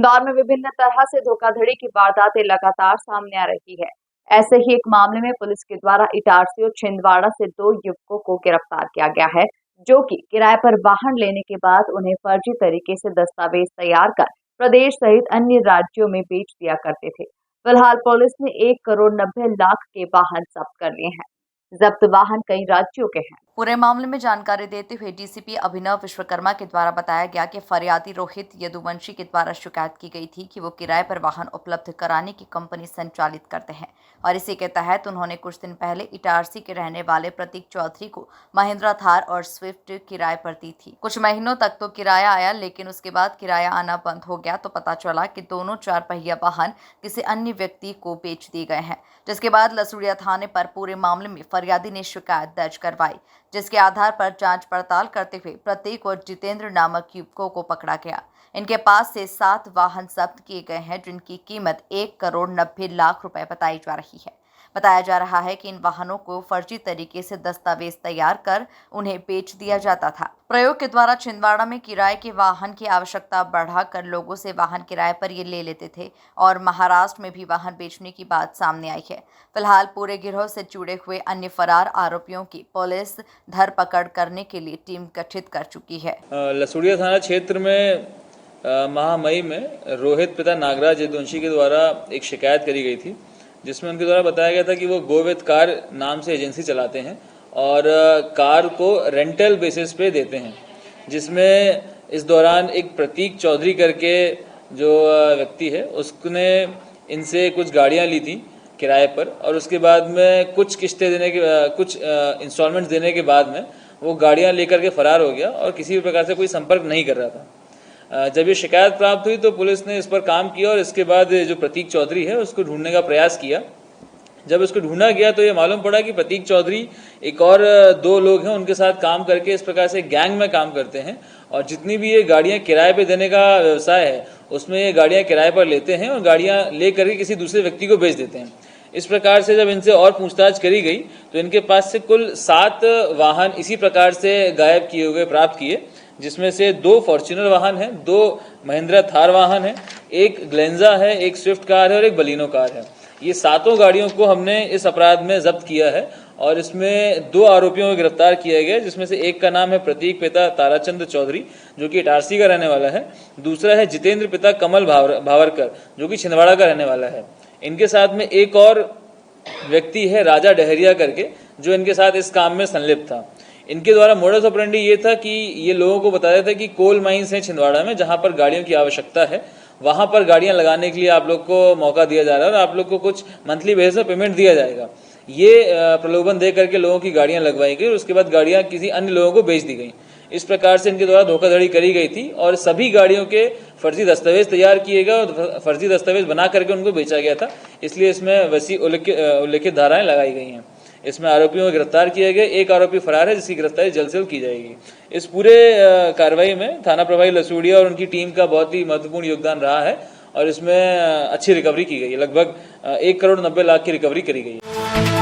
इंदौर में विभिन्न तरह से धोखाधड़ी की वारदातें लगातार सामने आ रही है। ऐसे ही एक मामले में पुलिस के द्वारा इटारसी और छिंदवाड़ा से 2 युवकों को गिरफ्तार किया गया है, जो कि किराए पर वाहन लेने के बाद उन्हें फर्जी तरीके से दस्तावेज तैयार कर प्रदेश सहित अन्य राज्यों में बेच दिया करते थे। फिलहाल पुलिस ने 1,90,00,000 के वाहन जब्त कर लिए हैं। जब्त वाहन कई राज्यों के हैं। पूरे मामले में जानकारी देते हुए डीसीपी अभिनव विश्वकर्मा के द्वारा बताया गया कि फरियादी रोहित यदुवंशी के द्वारा शिकायत की गई थी कि वो किराए पर वाहन उपलब्ध कराने की कंपनी संचालित करते हैं और इसी के तहत उन्होंने कुछ दिन पहले इटारसी के रहने वाले प्रतीक चौधरी को महिंद्रा थार और स्विफ्ट किराए पर दी थी। कुछ महीनों तक तो किराया आया, लेकिन उसके बाद किराया आना बंद हो गया तो पता चला कि दोनों 4 पहिया वाहन किसी अन्य व्यक्ति को बेच दिए गए हैं, जिसके बाद लसूड़िया थाने पर पूरे मामले में फरियादी ने शिकायत दर्ज करवाई, जिसके आधार पर जांच पड़ताल करते हुए प्रतीक और जितेंद्र नामक युवकों को पकड़ा गया। इनके पास से 7 वाहन जब्त किए गए हैं, जिनकी कीमत 1,90,00,000 रुपए बताई जा रही है। बताया जा रहा है कि इन वाहनों को फर्जी तरीके से दस्तावेज तैयार कर उन्हें बेच दिया जाता था। प्रयोग के द्वारा छिंदवाड़ा में किराए के वाहन की आवश्यकता बढ़ाकर लोगों से वाहन किराए पर ये ले लेते थे और महाराष्ट्र में भी वाहन बेचने की बात सामने आई है। फिलहाल पूरे गिरोह से जुड़े हुए अन्य फरार आरोपियों की पुलिस धरपकड़ करने के लिए टीम गठित कर चुकी है। लसूड़िया थाना क्षेत्र में माह मई में रोहित पिता नागराज यदुवंशी के द्वारा एक शिकायत करी गई थी, जिसमें उनके द्वारा बताया गया था कि वो गोविंद कार नाम से एजेंसी चलाते हैं और कार को रेंटल बेसिस पे देते हैं, जिसमें इस दौरान एक प्रतीक चौधरी करके जो व्यक्ति है उसने इनसे कुछ गाड़ियां ली थी किराए पर और उसके बाद में कुछ किस्तें देने के कुछ इंस्टॉलमेंट्स देने के बाद में वो गाड़ियां लेकर के फरार हो गया और किसी भी प्रकार से कोई संपर्क नहीं कर रहा था। जब ये शिकायत प्राप्त हुई तो पुलिस ने इस पर काम किया और इसके बाद जो प्रतीक चौधरी है उसको ढूंढने का प्रयास किया। जब इसको ढूंढा गया तो ये मालूम पड़ा कि प्रतीक चौधरी एक और 2 लोग हैं, उनके साथ काम करके इस प्रकार से गैंग में काम करते हैं और जितनी भी ये गाड़ियां किराए पे देने का व्यवसाय है उसमें ये गाड़ियां किराए पर लेते हैं और गाड़ियां ले करके किसी दूसरे व्यक्ति को बेच देते हैं। इस प्रकार से जब इनसे और पूछताछ करी गई तो इनके पास से कुल 7 वाहन इसी प्रकार से गायब किए हुए प्राप्त किए, जिसमें से 2 फॉर्च्यूनर वाहन हैं, 2 महिंद्रा थार वाहन हैं, 1 ग्लेंजा है, 1 स्विफ्ट कार है और 1 बलिनो कार है। ये 7 गाड़ियों को हमने इस अपराध में जब्त किया है और इसमें 2 आरोपियों को गिरफ्तार किया गया, जिसमें से एक का नाम है प्रतीक पिता ताराचंद चौधरी जो कि इटारसी का रहने वाला है, दूसरा है जितेंद्र पिता कमल भावरकर जो कि छिंदवाड़ा का रहने वाला है। इनके साथ में एक और व्यक्ति है राजा डहरिया करके जो इनके साथ इस काम में संलिप्त था। इनके द्वारा मोडस ऑपरेंडी ये था कि ये लोगों को बताया था कि कोल माइंस हैं छिंदवाड़ा में जहां पर गाड़ियों की आवश्यकता है, वहां पर गाड़ियां लगाने के लिए आप लोग को मौका दिया जा रहा है और आप लोग को कुछ मंथली बेसिस में पेमेंट दिया जाएगा। ये प्रलोभन दे करके लोगों की गाड़ियां लगवाई गई और उसके बाद गाड़ियां किसी अन्य लोगों को बेच दी गई। इस प्रकार से इनके द्वारा धोखाधड़ी करी गई थी और सभी गाड़ियों के फर्जी दस्तावेज तैयार किए गए और फर्जी दस्तावेज बना करके उनको बेचा गया था, इसलिए इसमें वैसी उल्लिखित धाराएं लगाई गई हैं। इसमें आरोपियों को गिरफ्तार किया गया, एक आरोपी फरार है जिसकी गिरफ्तारी जल्द से जल्द की जाएगी। इस पूरे कार्रवाई में थाना प्रभारी लसूड़िया और उनकी टीम का बहुत ही महत्वपूर्ण योगदान रहा है और इसमें अच्छी रिकवरी की गई है। लगभग 1,90,00,000 की रिकवरी करी गई है।